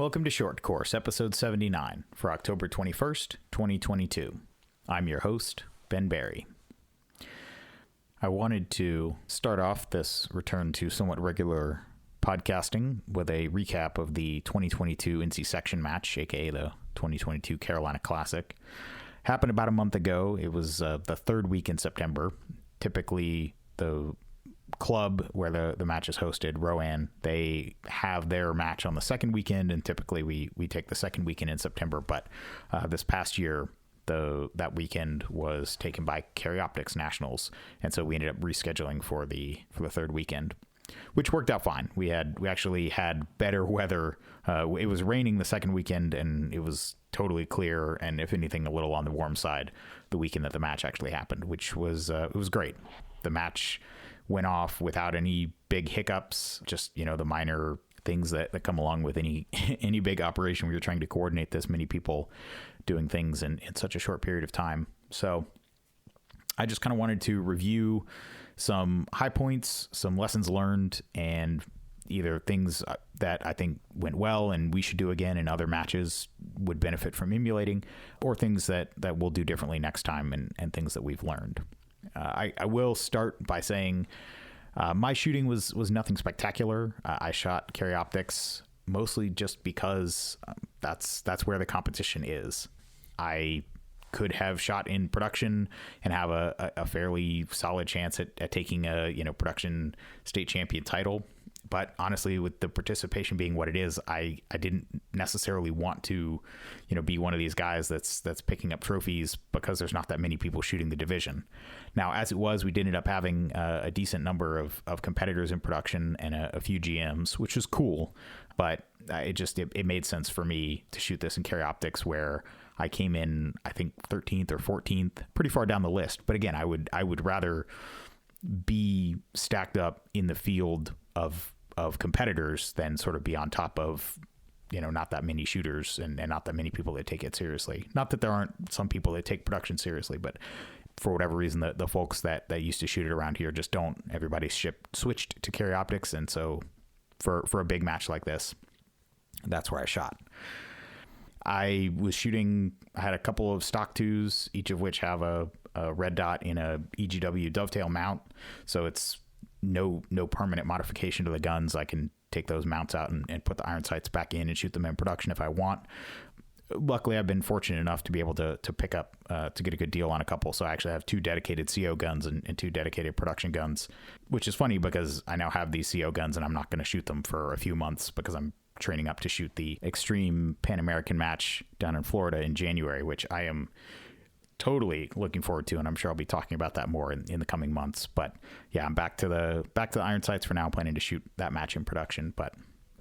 Welcome to Short Course, episode 79 for October 21st, 2022. I'm your host, Ben Barry. I wanted to start off this return to somewhat regular podcasting with a recap of the 2022 NC Section match, aka the 2022 Carolina Classic. Happened about a month ago. It was the third week in September. Typically, the club where the match is hosted, Rowan, they have their match on the second weekend, and typically we take the second weekend in September. But this past year, that weekend was taken by Karyoptics Nationals, and so we ended up rescheduling for the third weekend, which worked out fine. We actually had better weather. It was raining the second weekend, and it was totally clear, and if anything, a little on the warm side the weekend that the match actually happened, which was it was great. The match went off without any big hiccups, just, the minor things that come along with any big operation where you're trying to coordinate this many people doing things in such a short period of time. So I just kind of wanted to review some high points, some lessons learned, and either things that I think went well and we should do again and other matches would benefit from emulating, or things that we'll do differently next time and things that we've learned. I will start by saying my shooting was nothing spectacular. I shot Karyoptics mostly just because that's where the competition is. I could have shot in production and have a fairly solid chance at taking a production state champion title. But honestly, with the participation being what it is, I didn't necessarily want to, be one of these guys that's picking up trophies because there's not that many people shooting the division. Now, as it was, we did end up having a decent number of competitors in production and a few GMs, which was cool. But it made sense for me to shoot this in Karyoptics, where I came in, I think 13th or 14th, pretty far down the list. But again, I would rather be stacked up in the field of competitors than sort of be on top of, not that many shooters and not that many people that take it seriously. Not that there aren't some people that take production seriously, but for whatever reason, the folks that used to shoot it around here just don't. Everybody's switched to Karyoptics, and so for a big match like this, that's where I shot. I had a couple of stock twos, each of which have a red dot in a EGW dovetail mount, so it's no permanent modification to the guns. I can take those mounts out and put the iron sights back in and shoot them in production if I want. Luckily, I've been fortunate enough to be able to pick up, to get a good deal on a couple. So I actually have 2 dedicated CO guns and 2 dedicated production guns, which is funny because I now have these CO guns and I'm not going to shoot them for a few months because I'm training up to shoot the Extreme Pan American match down in Florida in January, which I am totally looking forward to, and I'm sure I'll be talking about that more in the coming months. But yeah, I'm back to the iron sights for now, planning to shoot that match in production. But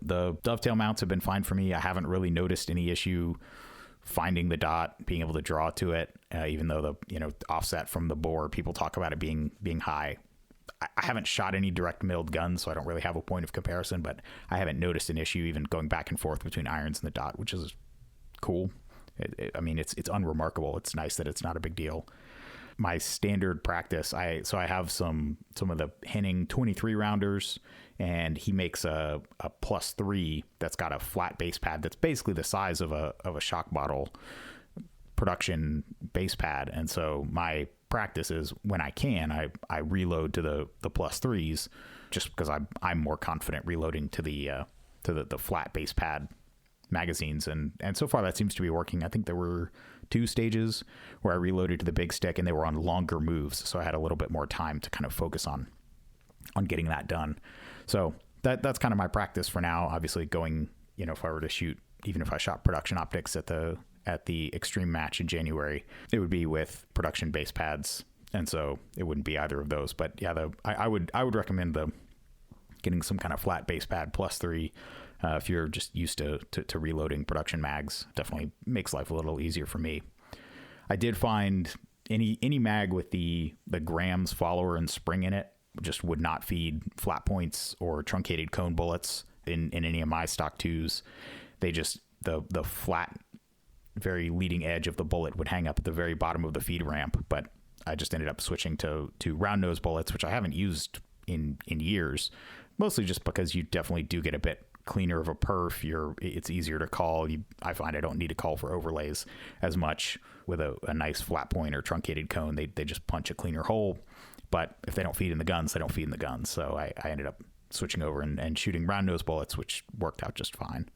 the dovetail mounts have been fine for me. I haven't really noticed any issue finding the dot, being able to draw to it, even though the offset from the bore, people talk about it being high. I haven't shot any direct milled guns, so I don't really have a point of comparison, but I haven't noticed an issue even going back and forth between irons and the dot, which is cool. It's unremarkable. It's nice that it's not a big deal. My standard practice, I have some of the Henning 23 rounders, and he makes a +3 that's got a flat base pad that's basically the size of a shock bottle production base pad. And so my practice is, when I can, I reload to the +3s, just because I'm more confident reloading to the flat base pad magazines, and so far that seems to be working. I think there were 2 stages where I reloaded to the big stick, and they were on longer moves, so I had a little bit more time to kind of focus on getting that done. So that's kind of my practice for now. Obviously, going, if I were to shoot, even if I shot production optics at the Extreme match in January, it would be with production base pads, and so it wouldn't be either of those. But yeah, I would recommend getting some kind of flat base pad +3. If you're just used to reloading production mags, definitely makes life a little easier for me. I did find any mag with the grams follower and spring in it just would not feed flat points or truncated cone bullets in any of my stock twos. They just, the flat, very leading edge of the bullet would hang up at the very bottom of the feed ramp. But I just ended up switching to round nose bullets, which I haven't used in years, mostly just because you definitely do get a bit cleaner of a perf, it's easier to call. I find I don't need to call for overlays as much with a nice flat point or truncated cone. They just punch a cleaner hole. But if they don't feed in the guns, they don't feed in the guns. So I ended up switching over and shooting round nose bullets, which worked out just fine.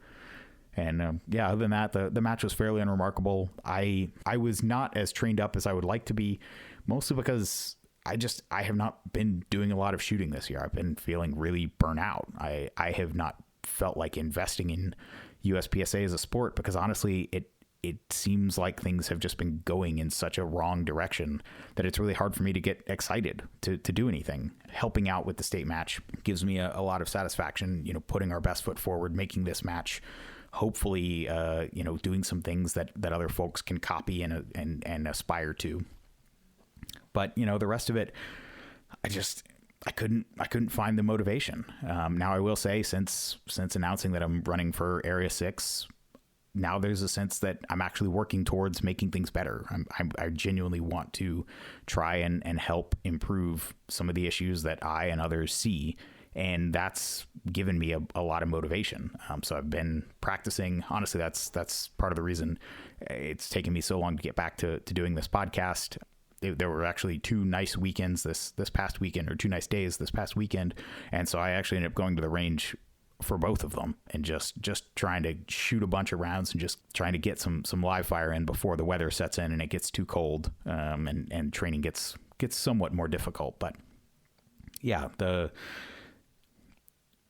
And other than that, the match was fairly unremarkable. I was not as trained up as I would like to be, mostly because I have not been doing a lot of shooting this year. I've been feeling really burnt out. I have not felt like investing in USPSA as a sport because honestly, it seems like things have just been going in such a wrong direction that it's really hard for me to get excited to do anything. Helping out with the state match gives me a lot of satisfaction, putting our best foot forward, making this match, hopefully, doing some things that other folks can copy and aspire to. But, the rest of it, I couldn't find the motivation. Now I will say since announcing that I'm running for Area 6, now there's a sense that I'm actually working towards making things better. I genuinely want to try and help improve some of the issues that I and others see. And that's given me a lot of motivation. So I've been practicing. Honestly, that's part of the reason it's taken me so long to get back to doing this podcast. There were actually 2 nice weekends this past weekend, or 2 nice days this past weekend. And so I actually ended up going to the range for both of them and just trying to shoot a bunch of rounds and just trying to get some live fire in before the weather sets in and it gets too cold, and training gets somewhat more difficult. But yeah,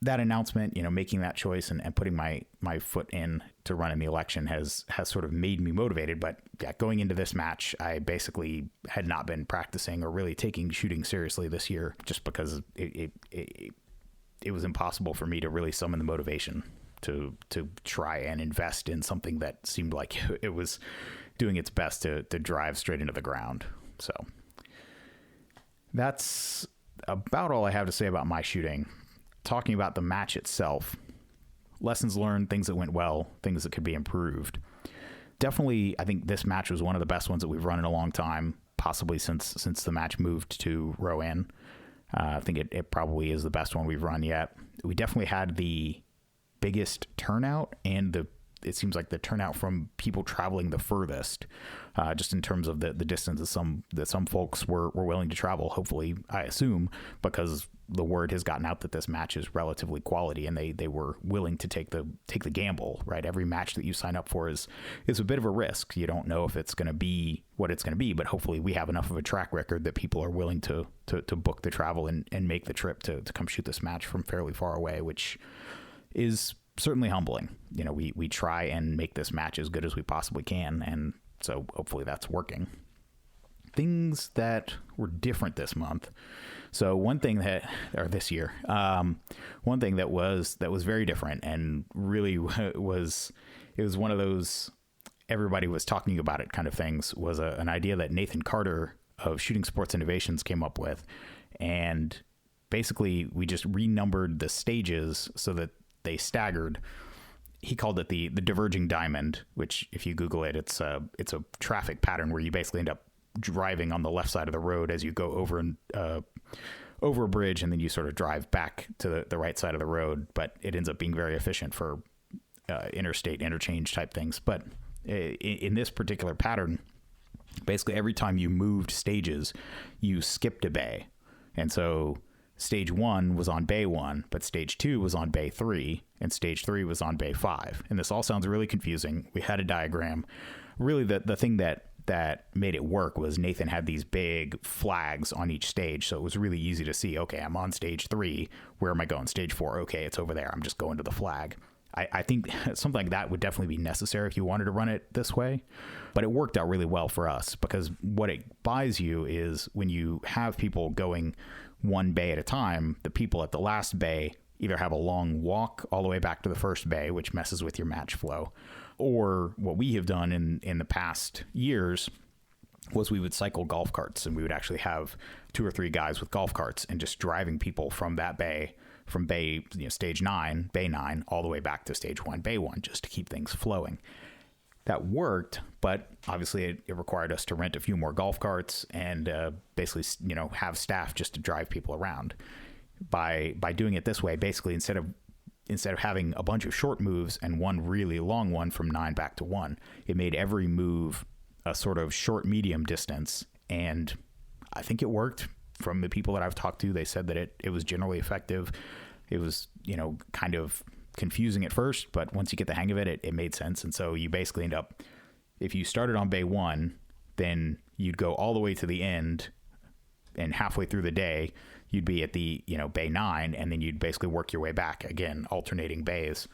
that announcement, making that choice and putting my foot in to run in the election has sort of made me motivated. But yeah, going into this match, I basically had not been practicing or really taking shooting seriously this year just because it was impossible for me to really summon the motivation to try and invest in something that seemed like it was doing its best to drive straight into the ground. So that's about all I have to say about my shooting. Talking about the match itself, lessons learned, things that went well, things that could be improved. Definitely, I think this match was one of the best ones that we've run in a long time, possibly since the match moved to Rowan. I think it probably is the best one we've run yet. We definitely had the biggest turnout, and it seems like the turnout from people traveling the furthest, just in terms of the distance that some folks were willing to travel, hopefully, I assume, because the word has gotten out that this match is relatively quality, and they were willing to take the gamble, right? Every match that you sign up for is a bit of a risk. You don't know if it's going to be what it's going to be, but hopefully we have enough of a track record that people are willing to book the travel and make the trip to come shoot this match from fairly far away, which is certainly humbling. We try and make this match as good as we possibly can, and so hopefully that's working. Things that were different this month. So one thing this year, one thing that was very different and really it was one of those everybody was talking about it kind of things, was an idea that Nathan Carter of Shooting Sports Innovations came up with. And basically we just renumbered the stages so that they staggered. He called it the diverging diamond, which if you Google it, it's a traffic pattern where you basically end up driving on the left side of the road as you go over a bridge, and then you sort of drive back to the right side of the road. But it ends up being very efficient for interstate interchange type things. But in this particular pattern, basically every time you moved stages, you skipped a bay. And so stage 1 was on bay 1, but stage 2 was on bay 3, and stage 3 was on bay 5. And this all sounds really confusing. We had a diagram. Really, the thing that made it work was Nathan had these big flags on each stage, so it was really easy to see, okay, I'm on stage 3, where am I going? Stage 4, okay, it's over there, I'm just going to the flag. I think something like that would definitely be necessary if you wanted to run it this way, but it worked out really well for us, because what it buys you is when you have people going one bay at a time, the people at the last bay either have a long walk all the way back to the first bay, which messes with your match flow, or what we have done in the past years was we would cycle golf carts, and we would actually have 2 or 3 guys with golf carts and just driving people from that bay, from bay, stage 9, bay 9, all the way back to stage 1, bay 1, just to keep things flowing. That worked, but obviously it required us to rent a few more golf carts and basically, have staff just to drive people around. By doing it this way, basically instead of instead of having a bunch of short moves and one really long one from 9 back to 1, it made every move a sort of short medium distance. And I think it worked. From the people that I've talked to, they said that it was generally effective. It was, kind of confusing at first, but once you get the hang of it, it made sense. And so you basically end up, if you started on bay 1, then you'd go all the way to the end, and halfway through the day, you'd be at the, bay 9, and then you'd basically work your way back, again, alternating bays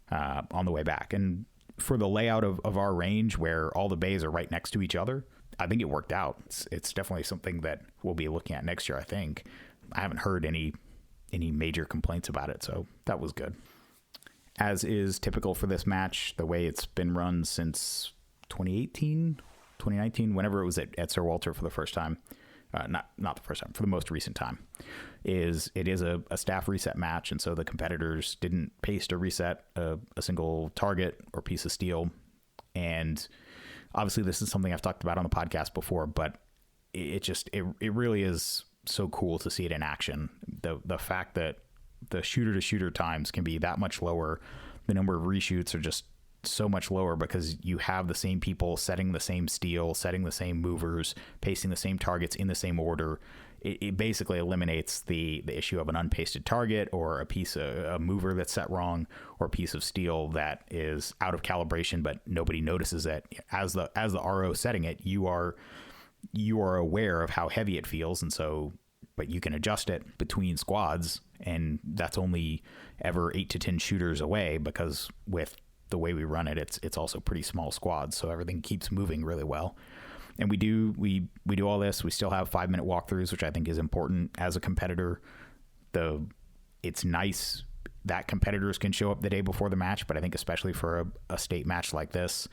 on the way back. And for the layout of our range, where all the bays are right next to each other, I think it worked out. It's definitely something that we'll be looking at next year, I think. I haven't heard any major complaints about it, so that was good. As is typical for this match, the way it's been run since 2019, whenever it was at Sir Walter for the first time, not the first time, for the most recent time, it is a staff reset match, and so the competitors didn't paste or reset a single target or piece of steel. And obviously this is something I've talked about on the podcast before, but it really is so cool to see it in action. The fact that the shooter to shooter times can be that much lower, the number of reshoots are just so much lower because you have the same people setting the same steel, setting the same movers, pasting the same targets in the same order. It basically eliminates the issue of an unpasted target, or a mover that's set wrong, or a piece of steel that is out of calibration but nobody notices it. As the RO setting it, you are aware of how heavy it feels, and so but you can adjust it between squads, and that's only ever 8 to 10 shooters away, because with the way we run it, it's also pretty small squads, so everything keeps moving really well. And we do all this. We still have 5-minute walkthroughs, which I think is important as a competitor. It's nice that competitors can show up the day before the match, but I think especially for a state match like this,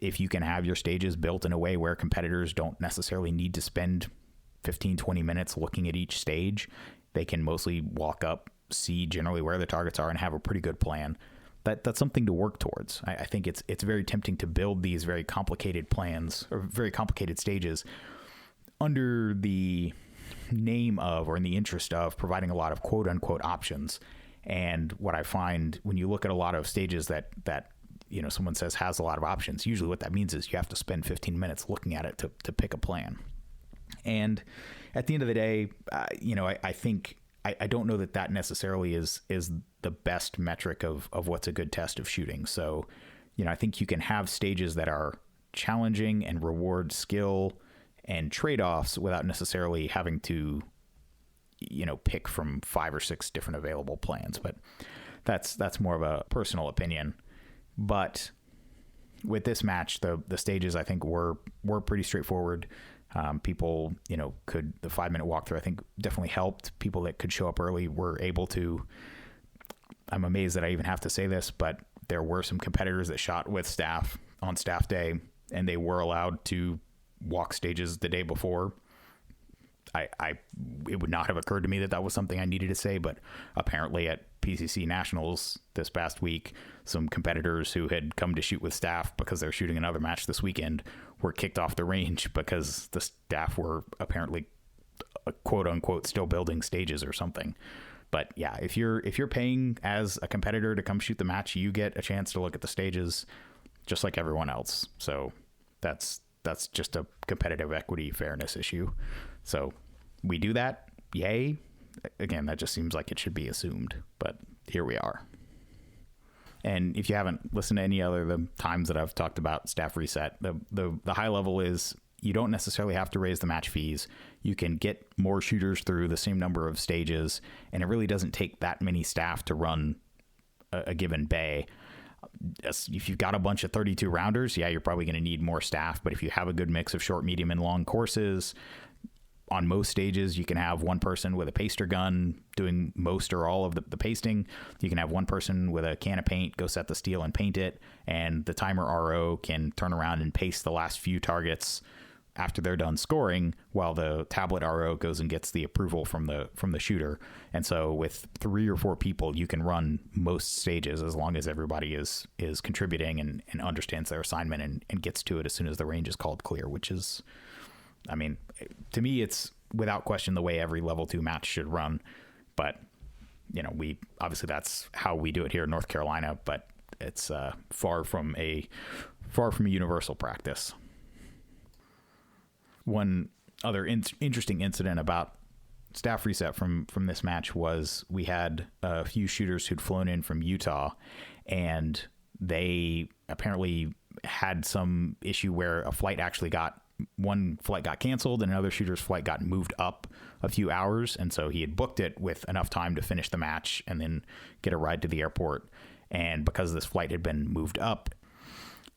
if you can have your stages built in a way where competitors don't necessarily need to spend 15-20 minutes looking at each stage, they can mostly walk up, see generally where the targets are, and have a pretty good plan. That's something to work towards. I think it's very tempting to build these very complicated plans or very complicated stages under the name of, or in the interest of, providing a lot of quote unquote options. And what I find when you look at a lot of stages that someone says has a lot of options, usually what that means is you have to spend 15 minutes looking at it to pick a plan. And at the end of the day, I think I don't know that necessarily is the best metric of what's a good test of shooting. So, I think you can have stages that are challenging and reward skill and trade-offs without necessarily having to, pick from 5 or 6 different available plans. But that's more of a personal opinion. But with this match, the stages I think were pretty straightforward. People, the 5-minute walkthrough, I think definitely helped. People that could show up early were able to. I'm amazed that I even have to say this, but there were some competitors that shot with staff on staff day, and they were allowed to walk stages the day before. It would not have occurred to me that was something I needed to say, but apparently at PCC Nationals this past week, some competitors who had come to shoot with staff because they're shooting another match this weekend were kicked off the range because the staff were apparently quote unquote still building stages or something. But yeah, if you're paying as a competitor to come shoot the match, you get a chance to look at the stages just like everyone else. So that's just a competitive equity fairness issue. So we do that. Yay. Again, that just seems like it should be assumed, but here we are. And if you haven't listened to any other the times that I've talked about staff reset, the high level is you don't necessarily have to raise the match fees. You can get more shooters through the same number of stages, and it really doesn't take that many staff to run a given bay. If you've got a bunch of 32 rounders, yeah, you're probably going to need more staff. But if you have a good mix of short, medium, and long courses, on most stages, you can have one person with a paster gun doing most or all of the pasting. You can have one person with a can of paint go set the steel and paint it, and the timer RO can turn around and paste the last few targets after they're done scoring, while the tablet RO goes and gets the approval from the shooter. And so with 3 or 4 people, you can run most stages as long as everybody is contributing and understands their assignment and gets to it as soon as the range is called clear, which is, I mean, to me, it's without question the way every level 2 match should run. But we obviously that's how we do it here in North Carolina, but it's far from a universal practice. One other interesting incident about staff reset from this match was we had a few shooters who'd flown in from Utah, and they apparently had some issue where one flight got canceled and another shooter's flight got moved up a few hours. And so he had booked it with enough time to finish the match and then get a ride to the airport. And because this flight had been moved up,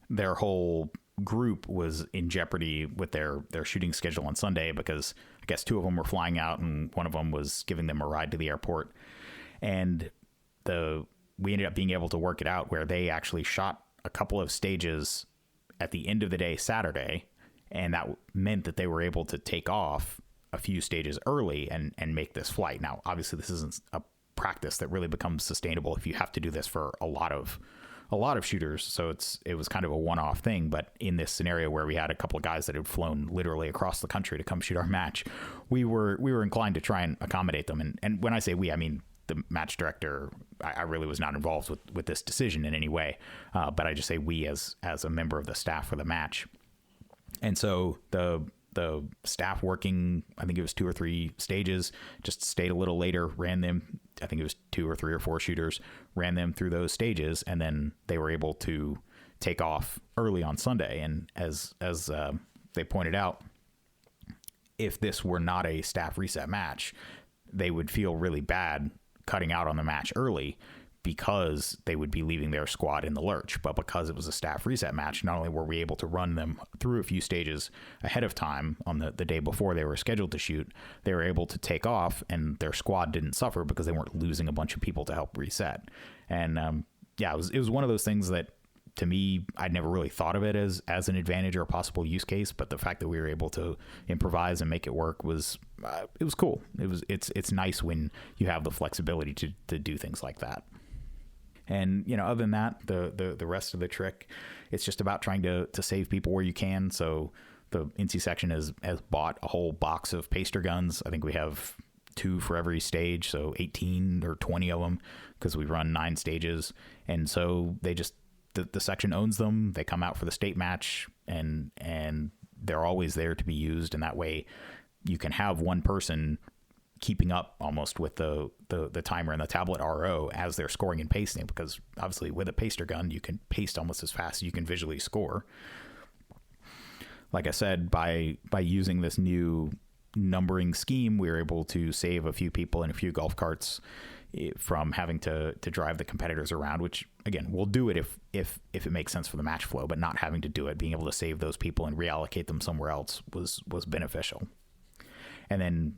their whole group was in jeopardy with their shooting schedule on Sunday, because I guess two of them were flying out and one of them was giving them a ride to the airport. And we ended up being able to work it out where they actually shot a couple of stages at the end of the day Saturday, and that meant that they were able to take off a few stages early and make this flight. Now, obviously, this isn't a practice that really becomes sustainable if you have to do this for a lot of shooters. So it was kind of a one-off thing. But in this scenario where we had a couple of guys that had flown literally across the country to come shoot our match, we were inclined to try and accommodate them. And when I say we, I mean the match director. I really was not involved with this decision in any way, but I just say we as a member of the staff for the match. And so the staff working, I think it was 2 or 3 stages, just stayed a little later, ran them. I think it was 2 or 3 or 4 shooters, ran them through those stages, and then they were able to take off early on Sunday. And as they pointed out, if this were not a staff reset match, they would feel really bad cutting out on the match early, because they would be leaving their squad in the lurch. But because it was a staff reset match, not only were we able to run them through a few stages ahead of time on the day before they were scheduled to shoot, they were able to take off and their squad didn't suffer because they weren't losing a bunch of people to help reset. And it was one of those things that, to me, I'd never really thought of it as an advantage or a possible use case, but the fact that we were able to improvise and make it work was it was cool. It's nice when you have the flexibility to do things like that. And, other than that, the rest of the trick, it's just about trying to save people where you can. So the NC section has bought a whole box of paster guns. I think we have 2 for every stage, so 18 or 20 of them, because we run 9 stages. And so they just, the section owns them. They come out for the state match, and they're always there to be used. And that way you can have one person keeping up almost with the timer and the tablet RO as they're scoring and pasting, because obviously with a paster gun, you can paste almost as fast as you can visually score. Like I said, by using this new numbering scheme, we were able to save a few people and a few golf carts from having to drive the competitors around, which again, we'll do it if it makes sense for the match flow, but not having to do it, being able to save those people and reallocate them somewhere else was beneficial. And then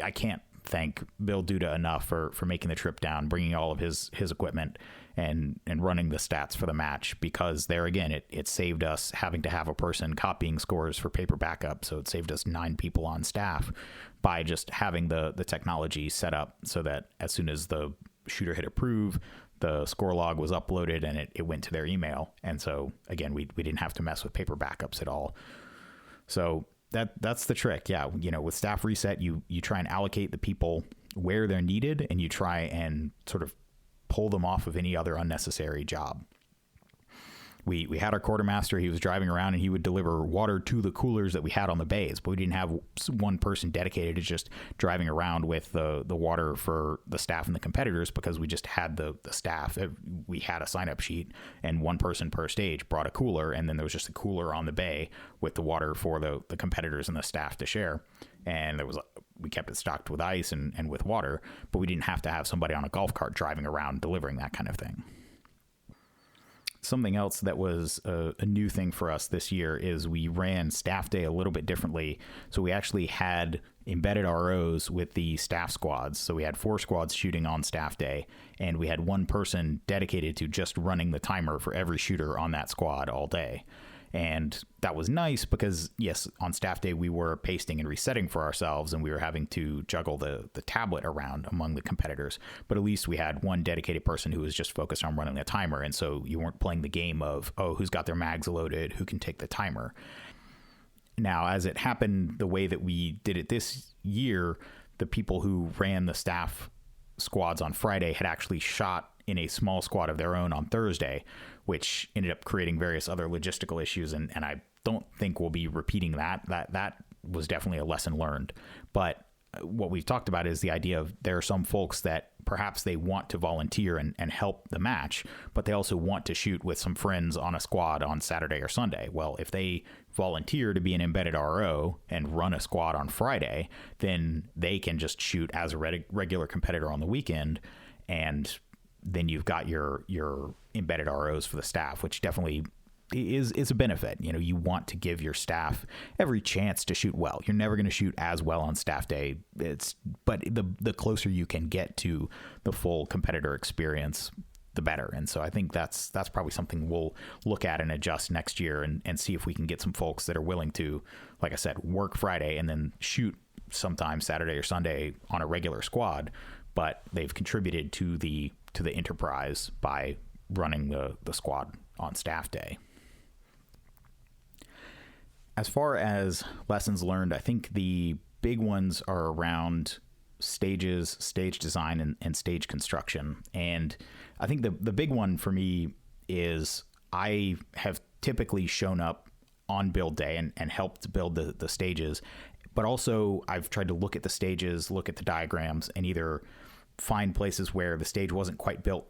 I can't thank Bill Duda enough for making the trip down, bringing all of his equipment and running the stats for the match, because there again, it saved us having to have a person copying scores for paper backup. So it saved us 9 people on staff by just having the technology set up so that as soon as the shooter hit approve, the score log was uploaded and it went to their email. And so again, we didn't have to mess with paper backups at all. So that's the trick. Yeah. With staff reset, you try and allocate the people where they're needed, and you try and sort of pull them off of any other unnecessary job. We had our quartermaster. He was driving around and he would deliver water to the coolers that we had on the bays, but we didn't have one person dedicated to just driving around with the water for the staff and the competitors, because we just had the staff. We had a sign-up sheet, and one person per stage brought a cooler, and then there was just a cooler on the bay with the water for the competitors and the staff to share. And we kept it stocked with ice and with water, but we didn't have to have somebody on a golf cart driving around delivering that kind of thing. Something else that was a new thing for us this year is we ran staff day a little bit differently. So we actually had embedded ROs with the staff squads. So we had 4 squads shooting on staff day, and we had one person dedicated to just running the timer for every shooter on that squad all day. And that was nice because, yes, on staff day, we were pasting and resetting for ourselves, and we were having to juggle the tablet around among the competitors. But at least we had one dedicated person who was just focused on running the timer. And so you weren't playing the game of, who's got their mags loaded, who can take the timer. Now, as it happened, the way that we did it this year, the people who ran the staff squads on Friday had actually shot in a small squad of their own on Thursday, which ended up creating various other logistical issues. And I don't think we'll be repeating that. That was definitely a lesson learned. But what we've talked about is the idea of there are some folks that perhaps they want to volunteer and help the match, but they also want to shoot with some friends on a squad on Saturday or Sunday. Well, if they volunteer to be an embedded RO and run a squad on Friday, then they can just shoot as a regular competitor on the weekend, and then you've got your embedded ROs for the staff, which definitely is a benefit. You know, you want to give your staff every chance to shoot well. You're never going to shoot as well on staff day. But the closer you can get to the full competitor experience, the better. And so I think that's probably something we'll look at and adjust next year and see if we can get some folks that are willing to, like I said, work Friday and then shoot sometime Saturday or Sunday on a regular squad, but they've contributed to the enterprise by running the squad on staff day. As far as lessons learned, I think the big ones are around stages, stage design, and stage construction. And I think the big one for me is I have typically shown up on build day and helped build the stages, but also I've tried to look at the stages, look at the diagrams, and either find places where the stage wasn't quite built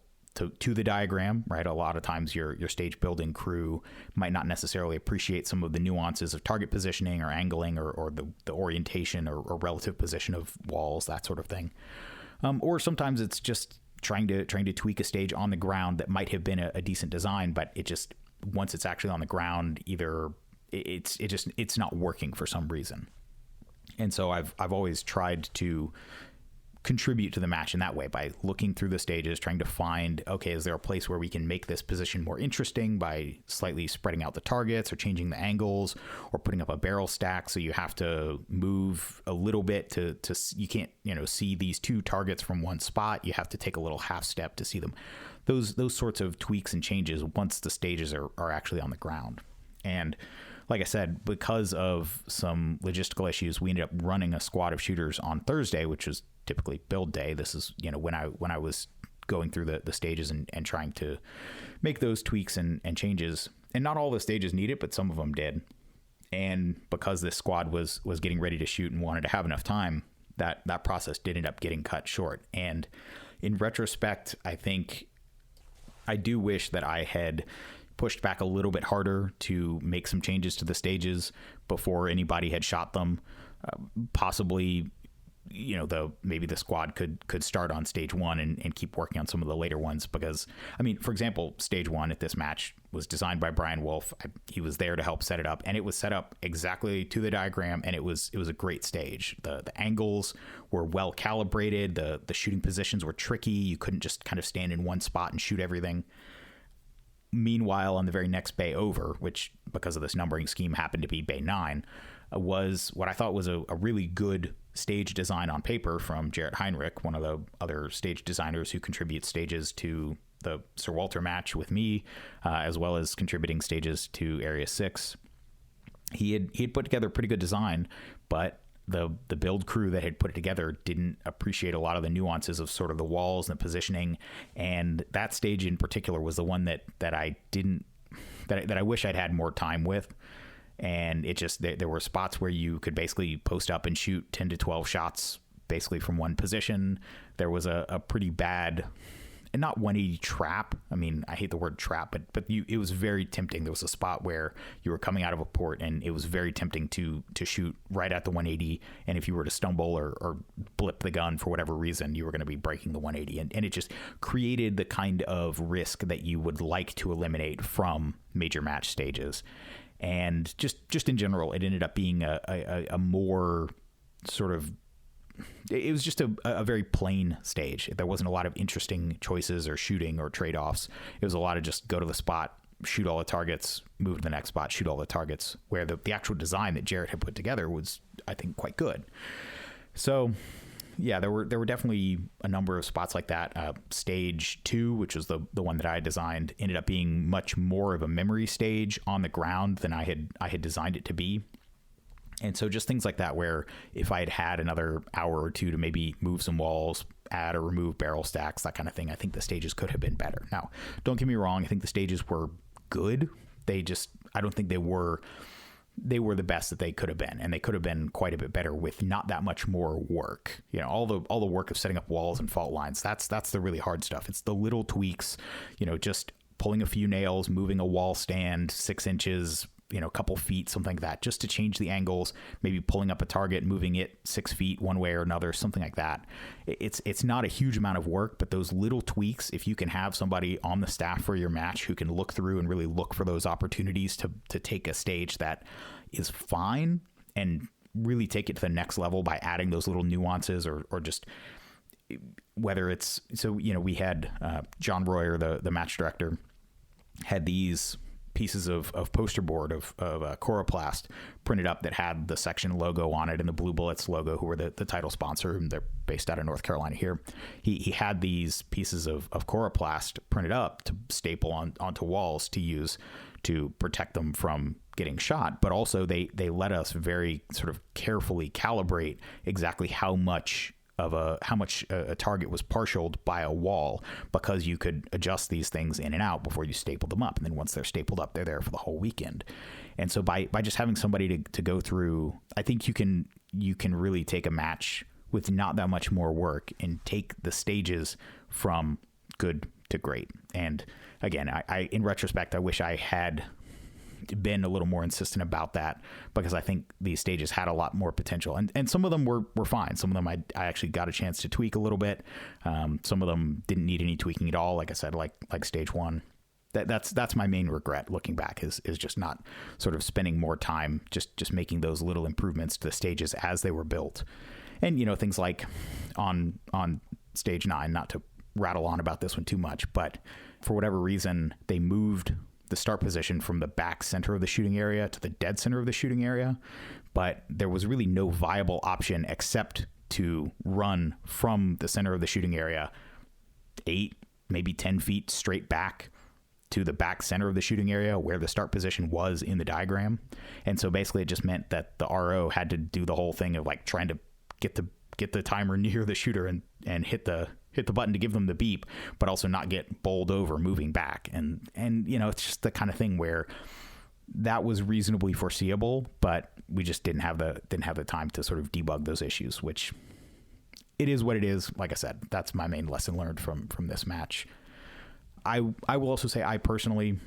to the diagram, right? A lot of times your stage building crew might not necessarily appreciate some of the nuances of target positioning or angling or the orientation or relative position of walls, that sort of thing. Or sometimes it's just trying to tweak a stage on the ground that might have been a decent design, but it just, once it's actually on the ground, either it's not working for some reason. And so I've always tried to contribute to the match in that way by looking through the stages, trying to find, okay, is there a place where we can make this position more interesting by slightly spreading out the targets or changing the angles or putting up a barrel stack so you have to move a little bit to you can't, see these two targets from one spot. You have to take a little half step to see them. Those sorts of tweaks and changes once the stages are actually on the ground. And like I said, because of some logistical issues, we ended up running a squad of shooters on Thursday, which was typically build day. This is, when I was going through the stages and trying to make those tweaks and changes. And not all the stages need it, but some of them did. And because this squad was getting ready to shoot and wanted to have enough time, that process did end up getting cut short. And in retrospect, I think I do wish that I had pushed back a little bit harder to make some changes to the stages before anybody had shot them. Possibly, maybe the squad could start on stage one and keep working on some of the later ones. Because, for example, stage one at this match was designed by Brian Wolf. He was there to help set it up, and it was set up exactly to the diagram, and it was a great stage. The angles were well calibrated. The shooting positions were tricky. You couldn't just kind of stand in one spot and shoot everything. Meanwhile, on the very next bay over, which because of this numbering scheme happened to be bay 9, was what I thought was a really good stage design on paper from Jarrett Heinrich, one of the other stage designers who contributes stages to the Sir Walter match with me, as well as contributing stages to Area 6. He had put together a pretty good design, but the build crew that had put it together didn't appreciate a lot of the nuances of sort of the walls and the positioning. And that stage in particular was the one that I wish I'd had more time with. And it just, there were spots where you could basically post up and shoot 10 to 12 shots basically from one position. There was a pretty bad, and not 180 trap. I hate the word trap, but it was very tempting. There was a spot where you were coming out of a port and it was very tempting to shoot right at the 180. And if you were to stumble or blip the gun for whatever reason, you were going to be breaking the 180. And it just created the kind of risk that you would like to eliminate from major match stages. And just in general, it ended up being a more sort of, it was just a very plain stage. There wasn't a lot of interesting choices or shooting or trade-offs. It was a lot of just go to the spot, shoot all the targets, move to the next spot, shoot all the targets, where the actual design that Jarrett had put together was, I think, quite good. So yeah, there were definitely a number of spots like that. Stage 2, which was the one that I designed, ended up being much more of a memory stage on the ground than I had designed it to be. And so just things like that, where if I had had another hour or two to maybe move some walls, add or remove barrel stacks, that kind of thing. I think the stages could have been better. Now, don't get me wrong. I think the stages were good. I don't think they were the best that they could have been, and they could have been quite a bit better with not that much more work. All the work of setting up walls and fault lines, that's the really hard stuff. It's the little tweaks, just pulling a few nails, moving a wall stand 6 inches, a couple feet, something like that, just to change the angles, maybe pulling up a target, moving it 6 feet one way or another, something like that. It's not a huge amount of work, but those little tweaks, if you can have somebody on the staff for your match who can look through and really look for those opportunities to take a stage that is fine and really take it to the next level by adding those little nuances or just whether it's, we had John Royer, the match director, had these pieces of poster board of Coroplast printed up that had the section logo on it and the Blue Bullets logo, who were the title sponsor, and they're based out of North Carolina here. He had these pieces of Coroplast printed up to staple onto walls to use to protect them from getting shot, but also they let us very sort of carefully calibrate exactly how much a target was partialed by a wall, because you could adjust these things in and out before you stapled them up. And then once they're stapled up, they're there for the whole weekend. And so by just having somebody to go through, I think you can really take a match with not that much more work and take the stages from good to great. And again, I in retrospect, I wish I had been a little more insistent about that, because I think these stages had a lot more potential, and some of them were fine. Some of them I actually got a chance to tweak a little bit. Some of them didn't need any tweaking at all. Like I said, like stage 1, that's my main regret looking back is just not sort of spending more time just making those little improvements to the stages as they were built. And things like on stage 9, not to rattle on about this one too much, but for whatever reason they moved the start position from the back center of the shooting area to the dead center of the shooting area, but there was really no viable option except to run from the center of the shooting area 8, maybe 10 feet straight back to the back center of the shooting area where the start position was in the diagram. And so basically it just meant that the RO had to do the whole thing of like trying to get the timer near the shooter and hit the button to give them the beep, but also not get bowled over moving back. And it's just the kind of thing where that was reasonably foreseeable, but we just didn't have the time to sort of debug those issues, which it is what it is. Like I said, that's my main lesson learned from this match. I will also say I personally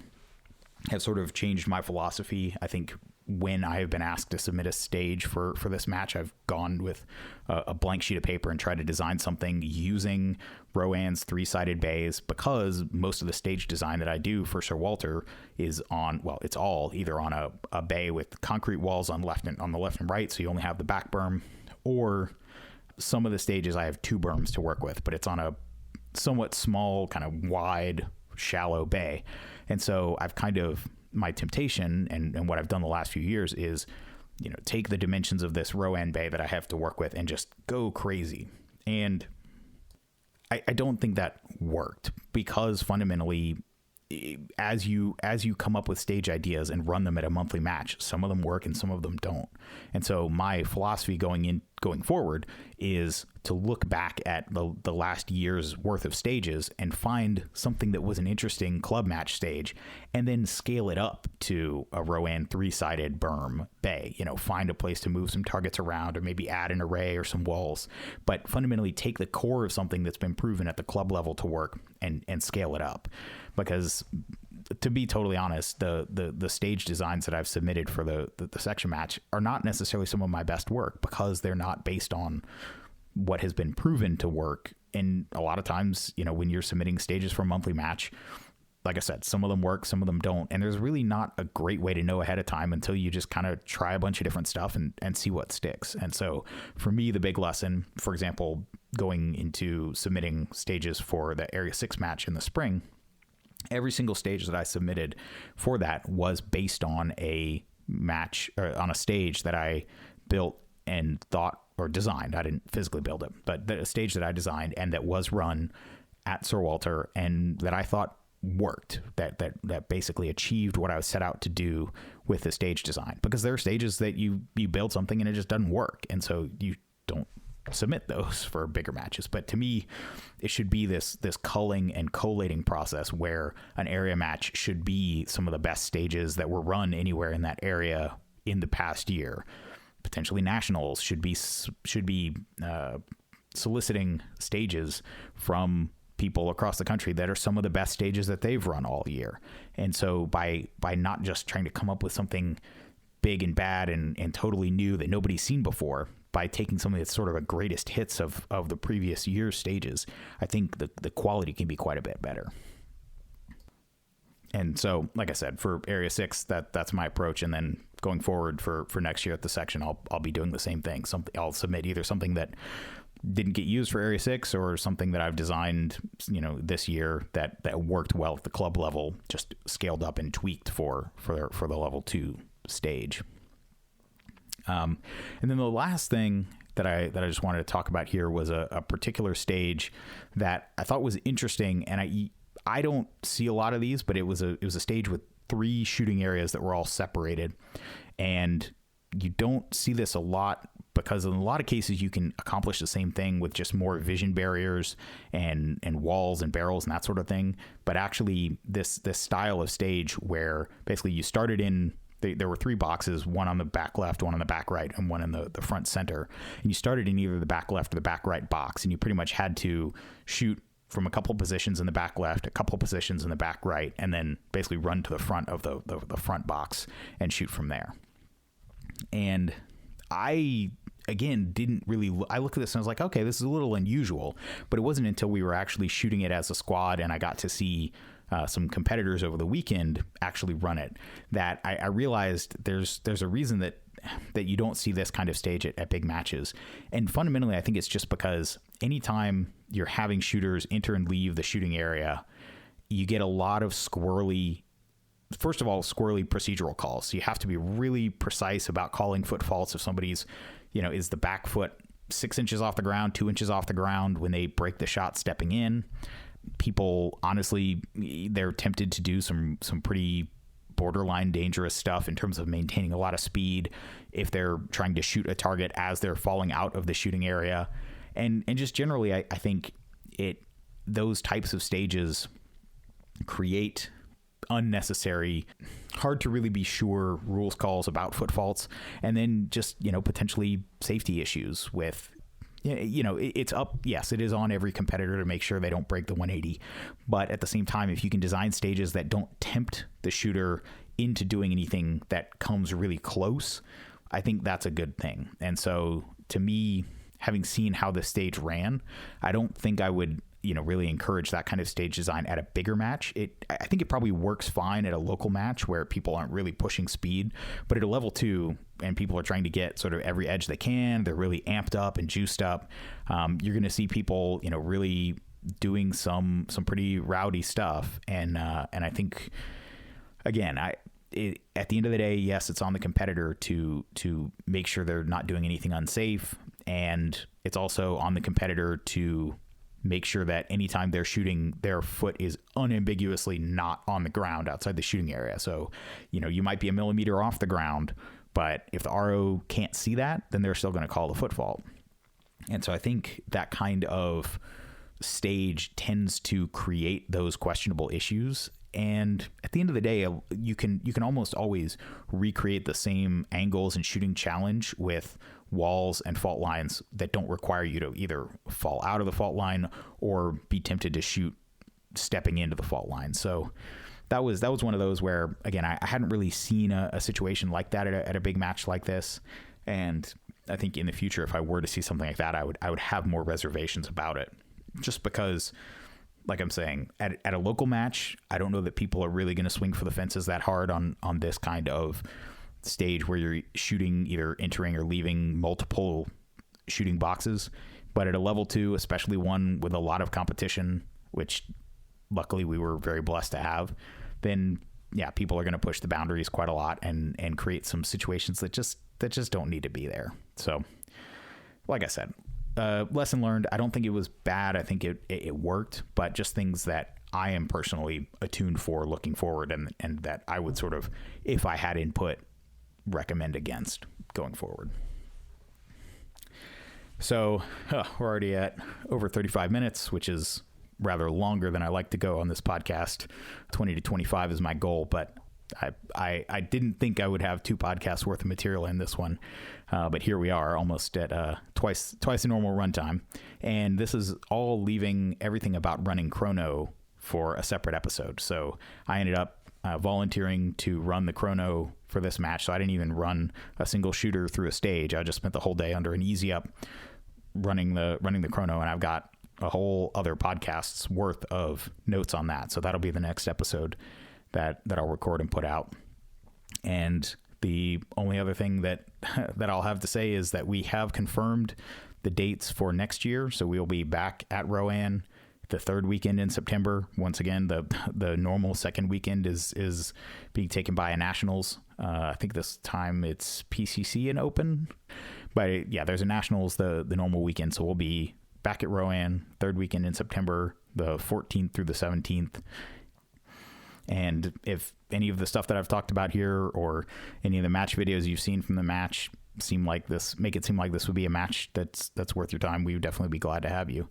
have sort of changed my philosophy. I think when I have been asked to submit a stage for this match, I've gone with a blank sheet of paper and tried to design something using Rowan's 3-sided bays, because most of the stage design that I do for Sir Walter is it's all either on a bay with concrete walls on the left and right, so you only have the back berm, or some of the stages I have 2 berms to work with, but it's on a somewhat small, kind of wide, shallow bay. And so I've kind of, my temptation and what I've done the last few years is, take the dimensions of this Rowan bay that I have to work with and just go crazy. And I don't think that worked, because fundamentally, as you come up with stage ideas and run them at a monthly match, some of them work and some of them don't. And so my philosophy going forward is to look back at the last year's worth of stages and find something that was an interesting club match stage, and then scale it up to a Rowan 3-sided berm bay. Find a place to move some targets around, or maybe add an array or some walls, but fundamentally take the core of something that's been proven at the club level to work and scale it up. Because to be totally honest, the stage designs that I've submitted for the section match are not necessarily some of my best work, because they're not based on what has been proven to work. And a lot of times, when you're submitting stages for a monthly match, like I said, some of them work, some of them don't. And there's really not a great way to know ahead of time until you just kind of try a bunch of different stuff and see what sticks. And so for me, the big lesson, for example, going into submitting stages for the Area 6 match in the spring, every single stage that I submitted for that was based on a match, or on a stage that I built and thought, or designed. I didn't physically build it, but a stage that I designed and that was run at Sir Walter, and that I thought worked, that basically achieved what I was set out to do with the stage design. Because there are stages that you build something and it just doesn't work, and so you don't submit those for bigger matches. But to me, it should be this culling and collating process where an area match should be some of the best stages that were run anywhere in that area in the past year. Potentially nationals should be soliciting stages from people across the country that are some of the best stages that they've run all year. And so by not just trying to come up with something big and bad and totally new that nobody's seen before, by taking something that's sort of a greatest hits of the previous year's stages, I think the quality can be quite a bit better. And so, like I said, for Area 6, that's my approach. And then going forward for next year at the section, I'll be doing the same thing. I'll submit either something that didn't get used for Area 6 or something that I've designed, this year that worked well at the club level, just scaled up and tweaked for the level 2 stage. And then the last thing that I just wanted to talk about here was a particular stage that I thought was interesting, and I don't see a lot of these, but it was a stage with 3 shooting areas that were all separated, and you don't see this a lot because in a lot of cases you can accomplish the same thing with just more vision barriers and walls and barrels and that sort of thing. But actually this style of stage where basically you started in, there were 3 boxes, one on the back left, one on the back right, and one in the front center. And you started in either the back left or the back right box, and you pretty much had to shoot from a couple positions in the back left, a couple positions in the back right, and then basically run to the front of the front box and shoot from there. And I, again, I looked at this and I was like, okay, this is a little unusual, but it wasn't until we were actually shooting it as a squad and I got to see some competitors over the weekend actually run it that I realized there's a reason that you don't see this kind of stage at big matches. And fundamentally, I think it's just because anytime you're having shooters enter and leave the shooting area, you get a lot of squirrely procedural calls. So you have to be really precise about calling foot faults. If somebody's, is the back foot 6 inches off the ground, 2 inches off the ground when they break the shot stepping in. People, honestly, they're tempted to do some pretty borderline dangerous stuff in terms of maintaining a lot of speed if they're trying to shoot a target as they're falling out of the shooting area. And just generally, I think those types of stages create unnecessary, hard to really be sure rules calls about foot faults, and then just, potentially safety issues with, it's up. Yes, it is on every competitor to make sure they don't break the 180. But at the same time, if you can design stages that don't tempt the shooter into doing anything that comes really close, I think that's a good thing. And so to me, having seen how the stage ran, I don't think I would, really encourage that kind of stage design at a bigger match. I think it probably works fine at a local match where people aren't really pushing speed, but at a level 2 and people are trying to get sort of every edge they can, they're really amped up and juiced up. You're going to see people, really doing some pretty rowdy stuff. And I think, again, at the end of the day, yes, it's on the competitor to make sure they're not doing anything unsafe. And it's also on the competitor to make sure that anytime they're shooting, their foot is unambiguously not on the ground outside the shooting area. So, you might be a millimeter off the ground, but if the RO can't see that, then they're still going to call the foot fault. And so I think that kind of stage tends to create those questionable issues. And at the end of the day, you can almost always recreate the same angles and shooting challenge with walls and fault lines that don't require you to either fall out of the fault line or be tempted to shoot stepping into the fault line. So that was one of those where, again, I hadn't really seen a situation like that at a big match like this. And I think in the future, if I were to see something like that, I would have more reservations about it, just because, like I'm saying, at a local match, I don't know that people are really going to swing for the fences that hard on this kind of stage where you're shooting, either entering or leaving multiple shooting boxes. But at a level 2, especially one with a lot of competition, which luckily we were very blessed to have, then yeah, people are going to push the boundaries quite a lot and create some situations that just don't need to be there. So, like I said, lesson learned. I don't think it was bad. I think it worked, but just things that I am personally attuned for looking forward, and that I would sort of, if I had input, recommend against going forward. So we're already at over 35 minutes, which is rather longer than I like to go on this podcast. 20 to 25 is my goal, but I didn't think I would have 2 podcasts worth of material in this one. But here we are, almost at twice the normal runtime. And this is all leaving everything about running chrono for a separate episode. So I ended up volunteering to run the chrono for this match. So I didn't even run a single shooter through a stage. I just spent the whole day under an easy up running the chrono, and I've got a whole other podcast's worth of notes on that. So that'll be the next episode that I'll record and put out. And the only other thing that I'll have to say is that we have confirmed the dates for next year. So we'll be back at Rowan the third weekend in September. Once again, the normal second weekend is being taken by a nationals. I think this time it's PCC and open, but yeah, there's a nationals the normal weekend. So we'll be back at Rowan third weekend in September, the 14th through the 17th. And if any of the stuff that I've talked about here or any of the match videos you've seen from the match make it seem like this would be a match that's worth your time, we would definitely be glad to have you.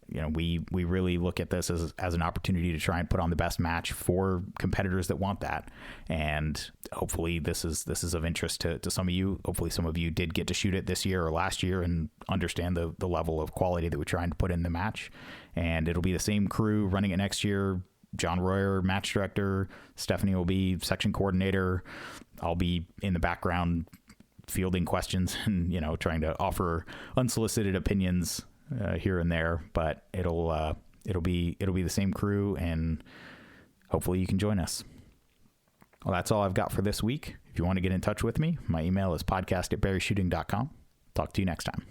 You know, we really look at this as an opportunity to try and put on the best match for competitors that want that. And hopefully this is of interest to some of you. Hopefully some of you did get to shoot it this year or last year and understand the level of quality that we're trying to put in the match. And it'll be the same crew running it next year. John Royer, match director. Stephanie will be section coordinator. I'll be in the background fielding questions and, you know, trying to offer unsolicited opinions here and there, but it'll be the same crew, and hopefully you can join us. Well, that's all I've got for this week. If you want to get in touch with me, my email is podcast@barryshooting.com. Talk to you next time.